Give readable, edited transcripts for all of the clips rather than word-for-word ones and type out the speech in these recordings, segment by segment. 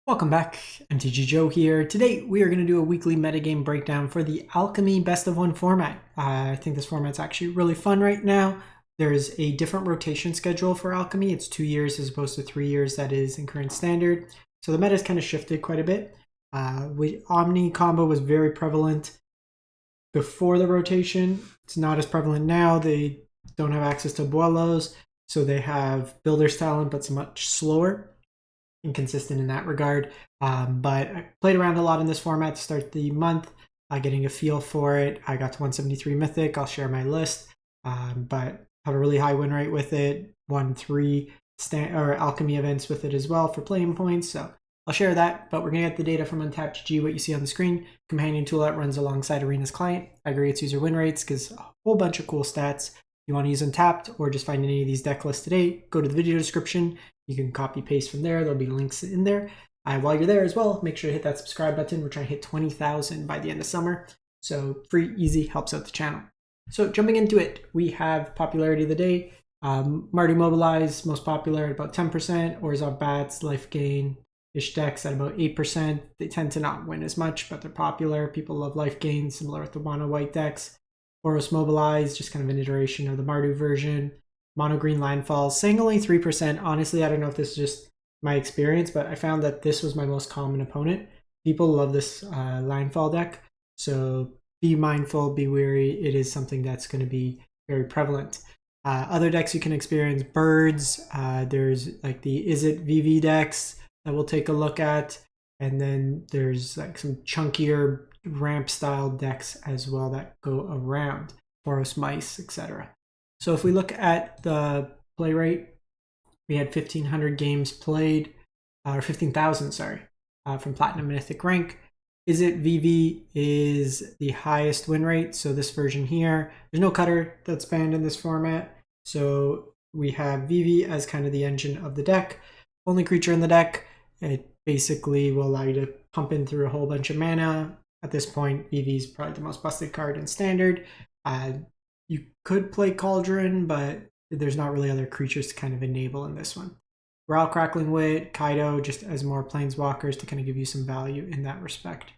Welcome back, MTG Joe here. Today we are going to do a weekly metagame breakdown for the Alchemy Best of One format. I think this format's actually really fun right now. There's a different rotation schedule for Alchemy. It's 2 years as opposed to 3 years that is in current standard. So the meta's kind of shifted quite a bit. Omni combo was very prevalent before the rotation. It's not as prevalent now. They don't have access to Boros, so they have Builder's Talent, but it's much slower. Inconsistent in that regard, but I played around a lot in this format to start the month, getting a feel for it. I got to 173 Mythic. I'll share my list, but have a really high win rate with it. Won 3 Alchemy events with it as well for playing points, so I'll share that. But we're gonna get the data from MTG, what you see on the screen. Companion tool that runs alongside Arena's client, aggregates user win rates, gives a whole bunch of cool stats. If you want to use Untapped or just find any of these deck lists today, go to the video description. You can copy paste from there. There'll be links in there. While you're there as well, make sure to hit that subscribe button. We're trying to hit 20,000 by the end of summer. So free, easy, helps out the channel. So jumping into it, we have popularity of the day. Mardu Mobilize, most popular at about 10%. Orzhov Bats, Life Gain-ish decks at about 8%. They tend to not win as much, but they're popular. People love Life Gain, similar with the Mono White decks. Boros Mobilize, just kind of an iteration of the Mardu version. Mono Green Landfall, saying only 3%. Honestly, I don't know if this is just my experience, but I found that this was my most common opponent. People love this Landfall deck, so be mindful, be wary. It is something that's going to be very prevalent. Other decks you can experience, Birds. There's like the Izzet Vivi decks that we'll take a look at, and then there's like some chunkier ramp style decks as well that go around, Boros Mice, etc. So if we look at the play rate, we had 1,500 games played, or 15,000, sorry, from Platinum Mythic rank. Izzet Vivi is the highest win rate. So this version here, there's no cutter that's banned in this format. So we have Vivi as kind of the engine of the deck. Only creature in the deck. It basically will allow you to pump in through a whole bunch of mana. At this point, Vivi is probably the most busted card in standard. You could play Cauldron, but there's not really other creatures to kind of enable in this one. Growl, Crackling Wit, Kaido, just as more planeswalkers to kind of give you some value in that respect.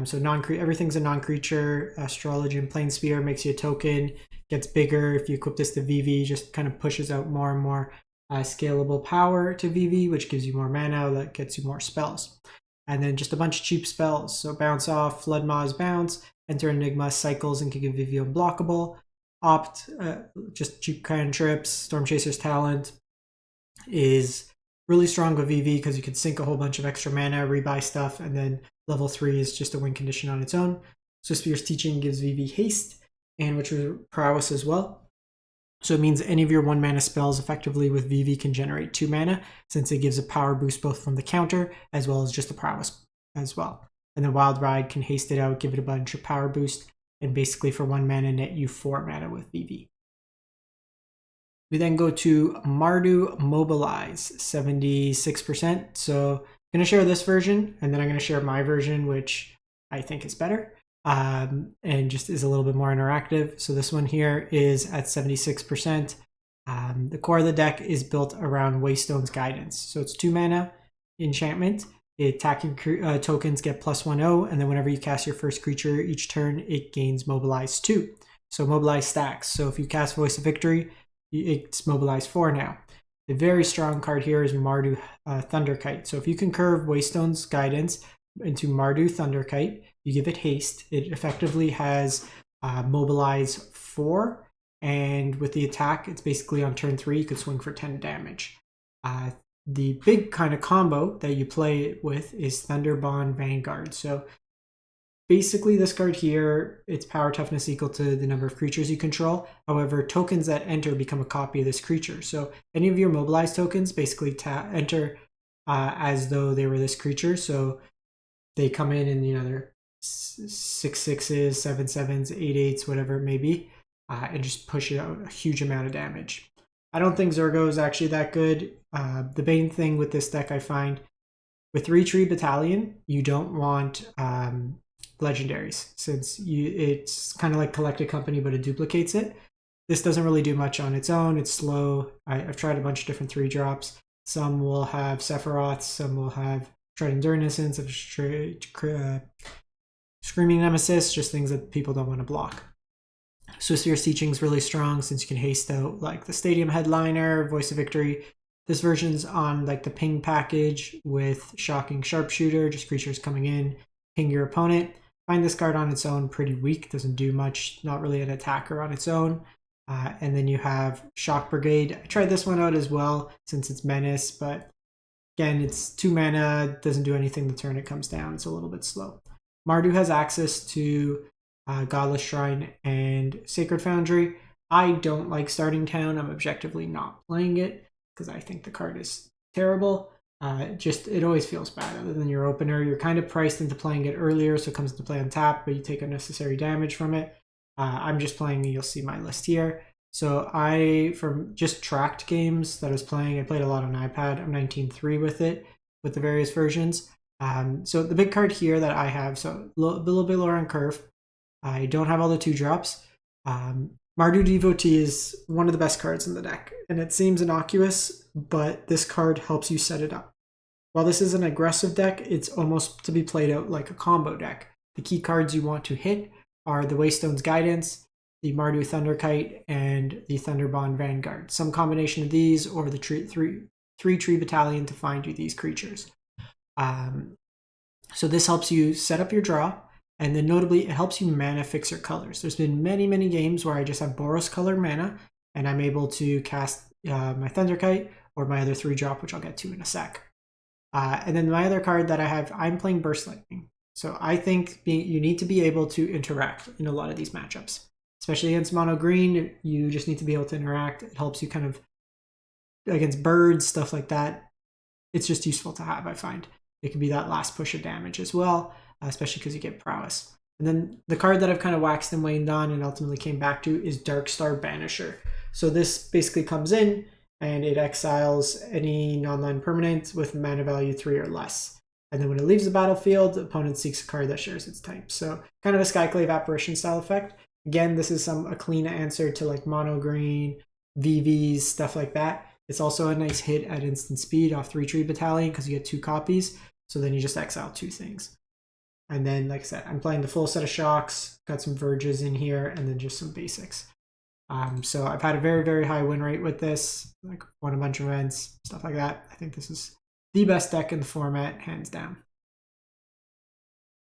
So everything's a non-creature. Astrology and Planespear makes you a token, gets bigger. If you equip this to Vivi, just kind of pushes out more and more scalable power to Vivi, which gives you more mana, that gets you more spells. And then just a bunch of cheap spells. So Bounce Off, Flood Ma's Bounce, Enter Enigma, cycles and can give Vivi unblockable. Opt, just cheap cantrips. Storm Chaser's Talent is really strong with VV because you can sink a whole bunch of extra mana, rebuy stuff, and then level 3 is just a win condition on its own. Swiftspear's Teaching gives VV haste and Witcher Prowess as well. So it means any of your 1 mana spells effectively with VV can generate 2 mana, since it gives a power boost both from the counter as well as just the prowess as well. And then Wild Ride can haste it out, give it a bunch of power boost, and basically for 1 mana net you 4 mana with VV. We then go to Mardu Mobilize, 76%. So I'm going to share this version, and then I'm going to share my version, which I think is better, and just is a little bit more interactive. So this one here is at 76%. The core of the deck is built around Waystone's Guidance. So it's 2 mana enchantment. Attacking tokens get +1/0, and then whenever you cast your first creature each turn, it gains Mobilize 2. So Mobilize stacks. So if you cast Voice of Victory, it's Mobilize 4 now. The very strong card here is Mardu Thunderkite. So if you can curve Waystone's Guidance into Mardu Thunderkite, you give it haste. It effectively has Mobilize 4, and with the attack, it's basically on turn 3, you could swing for 10 damage. The big kind of combo that you play it with is Thunderbond Vanguard. So basically this card here, its power toughness equal to the number of creatures you control. However, tokens that enter become a copy of this creature. So any of your mobilized tokens basically enter as though they were this creature. So they come in and, they're 6/6s, 7/7s, 8/8s, whatever it may be, and just push out a huge amount of damage. I don't think Zurgo is actually that good. The main thing with this deck I find, with 3-Tree Battalion, you don't want legendaries, since it's kind of like Collected Company, but it duplicates it. This doesn't really do much on its own. It's slow. I've tried a bunch of different 3-drops. Some will have Sephiroth, some will have Dread Enduring Innocence, of Screaming Nemesis, just things that people don't want to block. Swiftspear's Teaching is really strong since you can haste out like the Stadium Headliner, Voice of Victory. This version's on like the ping package with Shocking Sharpshooter, just creatures coming in, ping your opponent. Find this card on its own pretty weak, doesn't do much, not really an attacker on its own. And then you have Shock Brigade. I tried this one out as well since it's Menace, but again, it's 2 mana, doesn't do anything the turn it comes down, it's a little bit slow. Mardu has access to Godless Shrine and Sacred Foundry. I don't like Starting Town, I'm objectively not playing it because I think the card is terrible. It always feels bad. Other than your opener, you're kind of priced into playing it earlier, so it comes into play on tap, but you take unnecessary damage from it. I'm just playing, you'll see my list here. So from just tracked games that I was playing, I played a lot on iPad. I'm 19.3 with it, with the various versions. So the big card here that I have, so a little bit lower on curve. I don't have all the 2-drops. Mardu Devotee is one of the best cards in the deck, and it seems innocuous, but this card helps you set it up. While this is an aggressive deck, it's almost to be played out like a combo deck. The key cards you want to hit are the Waystone's Guidance, the Mardu Thunderkite, and the Thunderbond Vanguard. Some combination of these or the three Tree Battalion to find you these creatures. So this helps you set up your draw, and then notably it helps you mana fix your colors. There's been many games where I just have Boros color mana, and I'm able to cast my Thunderkite or my other 3-drop, which I'll get to in a sec. And then my other card that I have, I'm playing Burst Lightning. So I think you need to be able to interact in a lot of these matchups. Especially against mono green, you just need to be able to interact. It helps you kind of, against birds, stuff like that. It's just useful to have, I find. It can be that last push of damage as well, especially because you get prowess. And then the card that I've kind of waxed and waned on and ultimately came back to is Darkstar Banisher. So this basically comes in and it exiles any non-land permanent with mana value 3 or less. And then when it leaves the battlefield, the opponent seeks a card that shares its type. So kind of a Skyclave Apparition style effect. Again, this is a clean answer to like mono green, VVs, stuff like that. It's also a nice hit at instant speed off 3 Tree Battalion because you get 2 copies. So then you just exile 2 things. And then, like I said, I'm playing the full set of shocks, got some verges in here, and then just some basics. So I've had a very high win rate with this, like won a bunch of events, stuff like that. I think this is the best deck in the format, hands down.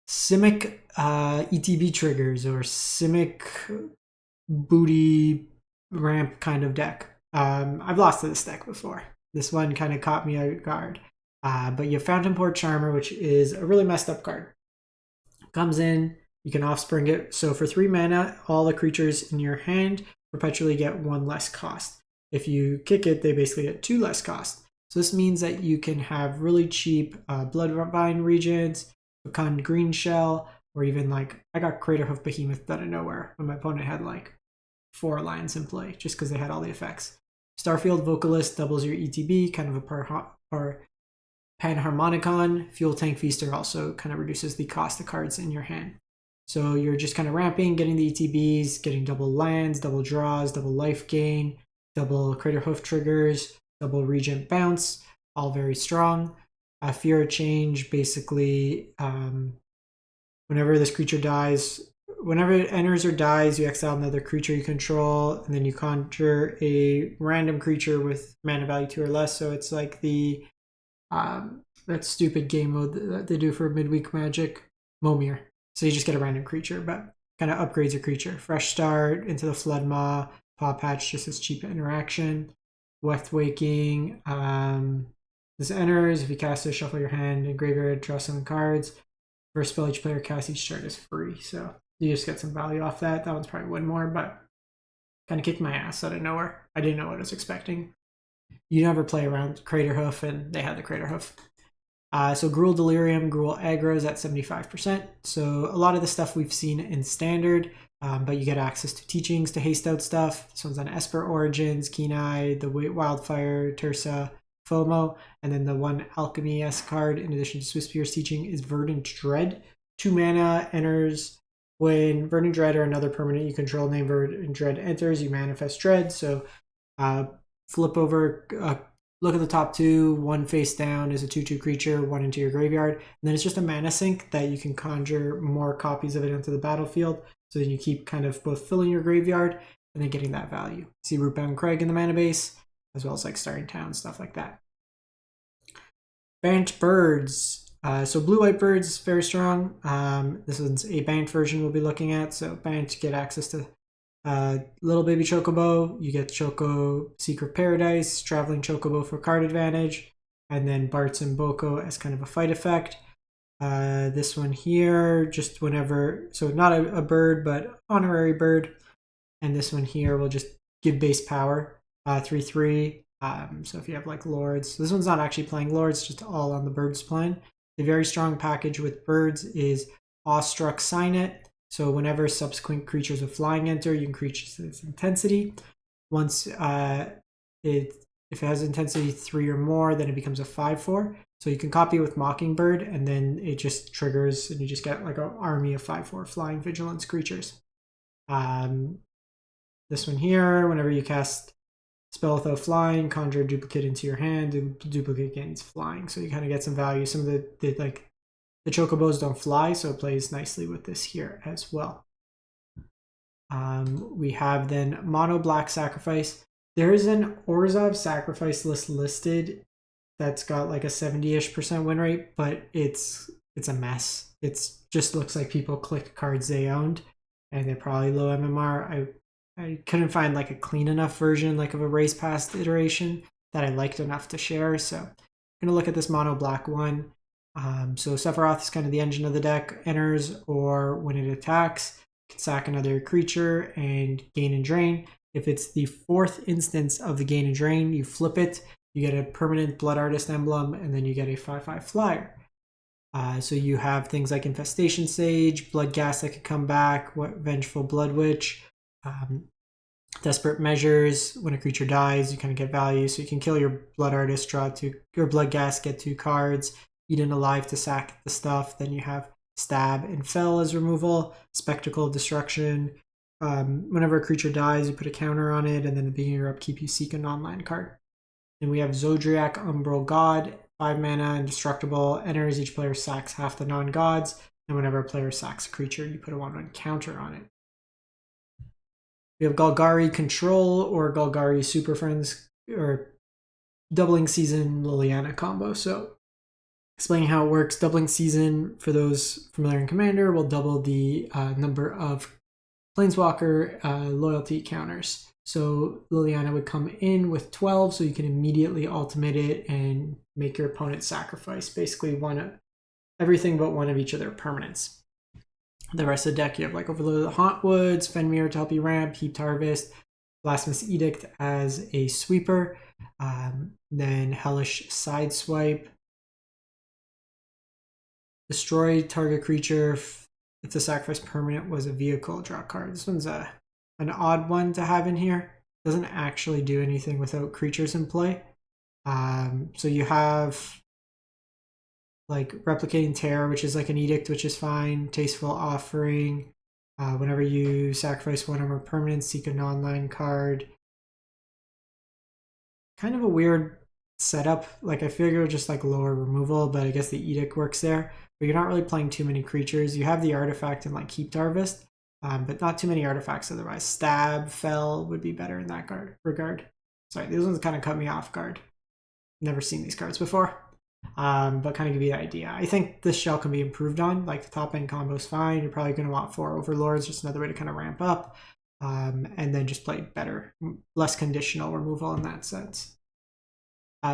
Simic ETB triggers or Simic booty ramp kind of deck. I've lost to this deck before. This one kind of caught me out guard. But you have Fountain Port Charmer, which is a really messed up card. Comes in, you can offspring it. So for 3 mana, all the creatures in your hand perpetually get 1 less cost. If you kick it, they basically get 2 less cost. So this means that you can have really cheap Bloodvine Regents, Fecund Green Shell, or even like, I got Craterhoof Behemoth out of nowhere when my opponent had like 4 lands in play, just because they had all the effects. Starfield Vocalist doubles your ETB, kind of a Panharmonicon. Fuel Tank Feaster also kind of reduces the cost of cards in your hand. So you're just kind of ramping, getting the ETBs, getting double lands, double draws, double life gain, double Craterhoof triggers, double Regent Bounce, all very strong. Fear of Change, basically, whenever this creature dies, whenever it enters or dies, you exile another creature you control, and then you conjure a random creature with mana value 2 or less. So it's like the that stupid game mode that they do for midweek Magic, Momir. So you just get a random creature, but kind of upgrades your creature. Fresh Start, into the Floodmaw, Paw Patch, just as cheap interaction. Weft Waking, this enters, if you cast it, shuffle your hand, and graveyard, draw 7 cards. First spell each player casts each turn is free, so you just get some value off that. That one's probably one more, but kind of kicked my ass out of nowhere. I didn't know what I was expecting. You never play around Craterhoof, and they had the Craterhoof. So Gruul Delirium, Gruul Aggro is at 75%. So a lot of the stuff we've seen in Standard, but you get access to teachings to haste out stuff. This one's on Esper Origins, Kenai, the Wildfire, Tursa, FOMO, and then the one Alchemy-esque card, in addition to Swiftspear's Teaching, is Verdant Dread. 2 mana, enters. When Verdant Dread or another permanent you control named Verdant Dread enters, you manifest Dread. So flip over look at the top two, one face down is a 2/2 creature, one into your graveyard, and then it's just a mana sink that you can conjure more copies of it into the battlefield, so that you keep kind of both filling your graveyard and then getting that value. See Rootbound Crag in the mana base, as well as like Starting Town, stuff like that. Bant Birds. So blue-white birds, very strong. This one's a Bant version we'll be looking at. So Bant, get access to Little Baby Chocobo. You get Choco Secret Paradise, Traveling Chocobo for card advantage, and then Bartz and Boko as kind of a fight effect. This one here, just whenever, so not a bird, but honorary bird. And this one here will just give base power, 3/3. So if you have like Lords, this one's not actually playing Lords, just all on the Birds plan. The very strong package with Birds is Awestruck Signet. So whenever subsequent creatures with flying enter, you increase its intensity. Once if it has intensity 3 or more, then it becomes a 5/4. So you can copy it with Mockingbird, and then it just triggers, and you just get like an army of 5/4 flying vigilance creatures. This one here, whenever you cast Spell Without Flying, conjure a duplicate into your hand, duplicate gains flying. So you kind of get some value. Some of the chocobos don't fly, so it plays nicely with this here as well. We have then Mono Black Sacrifice. There is an Orzhov Sacrifice list listed that's got like a 70-ish% win rate, but it's a mess. It just looks like people click cards they owned, and they're probably low MMR. I couldn't find like a clean enough version, like of a race past iteration that I liked enough to share. So I'm going to look at this mono black one. So Sephiroth is kind of the engine of the deck. Enters, or when it attacks, you can sack another creature and gain and drain. If it's the 4th instance of the gain and drain, you flip it, you get a permanent Blood Artist emblem, and then you get a 5/5 flyer. So you have things like Infestation Sage, Bloodghast that could come back, Vengeful Blood Witch, Desperate Measures. When a creature dies, you kind of get value, so you can kill your Blood Artist, draw 2, your Bloodghast, get 2 cards, Eat an Alive to sack the stuff. Then you have Stab and Fell as removal, Spectacle of Destruction. Whenever a creature dies, you put a counter on it, and then at the beginning of your upkeep, you seek a non-land card. Then we have Zodriak Umbral God, 5 mana, indestructible. Enters, each player sacks half the non-gods, and whenever a player sacks a creature, you put a 1/1 counter on it. We have Golgari Control, or Golgari Super Friends, or Doubling Season Liliana combo. So explaining how it works, Doubling Season, for those familiar in Commander, will double the number of Planeswalker loyalty counters. So Liliana would come in with 12, so you can immediately ultimate it and make your opponent sacrifice basically everything but one of each of their permanents. The rest of the deck, you have like Overload of the Hauntwoods, Fenrir to help you ramp, Heaped Harvest, Blasphemous Edict as a sweeper, then Hellish Sideswipe, destroy target creature if the sacrifice permanent was a vehicle, draw a card. This one's an odd one to have in here. Doesn't actually do anything without creatures in play. So you have like Replicating Terror, which is like an edict, which is fine. Tasteful Offering. Whenever you sacrifice one or more permanents, seek a non-land card. Kind of a weird setup. Like I figure just like lower removal, but I guess the edict works there. But you're not really playing too many creatures. You have the artifact and like Heaped Harvest, but not too many artifacts otherwise. Stab, Fell would be better in that regard. Sorry, these ones kind of cut me off guard. Never seen these cards before. But kind of give you the idea. I think this shell can be improved on. Like the top end combo is fine. You're probably going to want 4 Overlords, just another way to kind of ramp up, and then just play better, less conditional removal in that sense.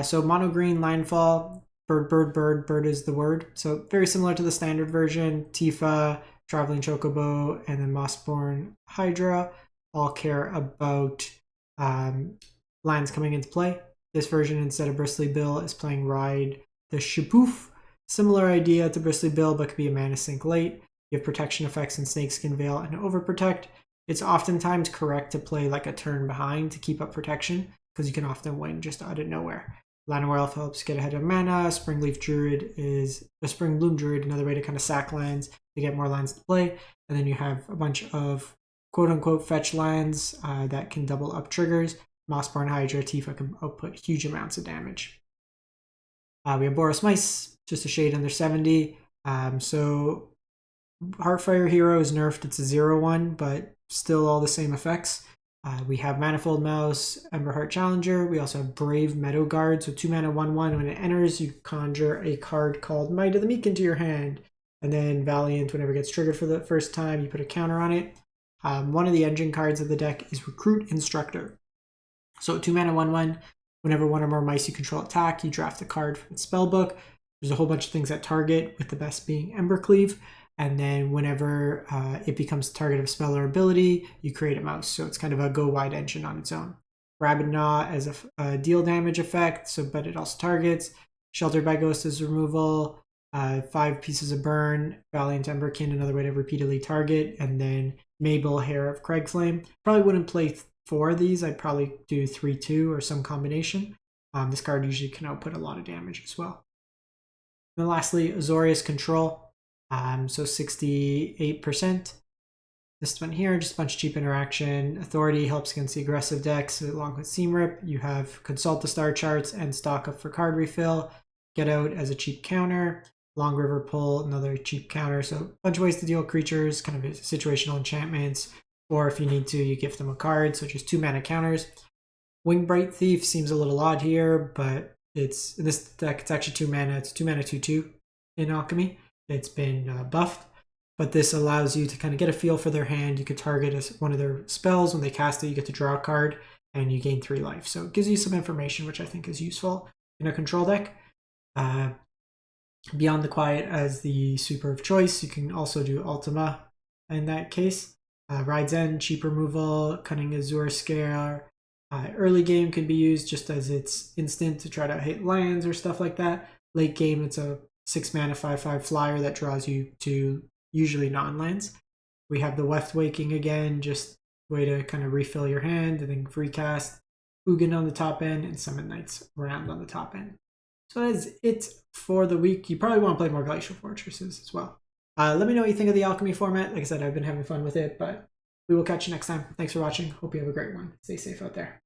So mono green Landfall, bird is the word. So very similar to the standard version. Tifa, Traveling Chocobo, and then Mossborn Hydra all care about lands coming into play. This version, instead of Bristly Bill, is playing Ride the Shipoof. Similar idea to Bristly Bill, but could be a mana sink late. You have protection effects in Snakeskin Veil and Overprotect. It's oftentimes correct to play like a turn behind to keep up protection, because you can often win just out of nowhere. Llanowar Elf helps get ahead of mana. Springbloom Druid, another way to kind of sack lands to get more lands to play. And then you have a bunch of quote-unquote fetch lands that can double up triggers. Mossborn Hydra, Tifa can output huge amounts of damage. We have Boros Mice, just a shade under 70. So Heartfire Hero is nerfed, it's a 0/1, but still all the same effects. We have Manifold Mouse, Emberheart Challenger. We also have Brave Meadow Guard. So 2 mana 1/1. When it enters, you conjure a card called Might of the Meek into your hand. And then Valiant, whenever it gets triggered for the first time, you put a counter on it. One of the engine cards of the deck is Recruit Instructor. So 2 mana 1/1. Whenever one or more mice you control attack, you draft a card from the spellbook. There's a whole bunch of things that target, with the best being Embercleave. And then whenever it becomes the target of spell or ability, you create a mouse. So it's kind of a go-wide engine on its own. Rabid Gnaw as a deal damage effect, but it also targets. Sheltered by Ghost as removal. 5 pieces of burn. Valiant Emberkin, another way to repeatedly target. And then Mabel, Hair of Craigflame. Probably wouldn't play 4 of these. I'd probably do 3/2 or some combination. This card usually can output a lot of damage as well. And then lastly, Azorius Control. So 68%. This one here, just a bunch of cheap interaction. Authority helps against the aggressive decks along with Seam Rip. You have Consult the Star Charts and stock up for card refill. Get Out as a cheap counter. Long River Pull, another cheap counter. So a bunch of ways to deal creatures, kind of situational enchantments. Or if you need to, you gift them a card. So just 2 mana counters. Wingbright Thief seems a little odd here, but in this deck, it's actually 2 mana. It's 2 mana 2/2 in Alchemy. It's been buffed, but this allows you to kind of get a feel for their hand. You could target one of their spells. When they cast it, you get to draw a card and you gain 3 life. So it gives you some information, which I think is useful in a control deck. Beyond the Quiet as the super of choice. You can also do Ultima in that case. Ride's End, cheap removal, Cunning Azure Scare. Early game could be used just as it's instant to try to hit lands or stuff like that. Late game, it's a 6 mana 5/5 flyer that draws you to usually non-lands. We have the Weft Waking again, just a way to kind of refill your hand, and then free cast Ugin on the top end and Summon Knights around on the top end. So that is it for the week. You probably want to play more Glacial Fortresses as well. Let me know what you think of the Alchemy format. Like I said, I've been having fun with it, but we will catch you next time. Thanks for watching. Hope you have a great one. Stay safe out there.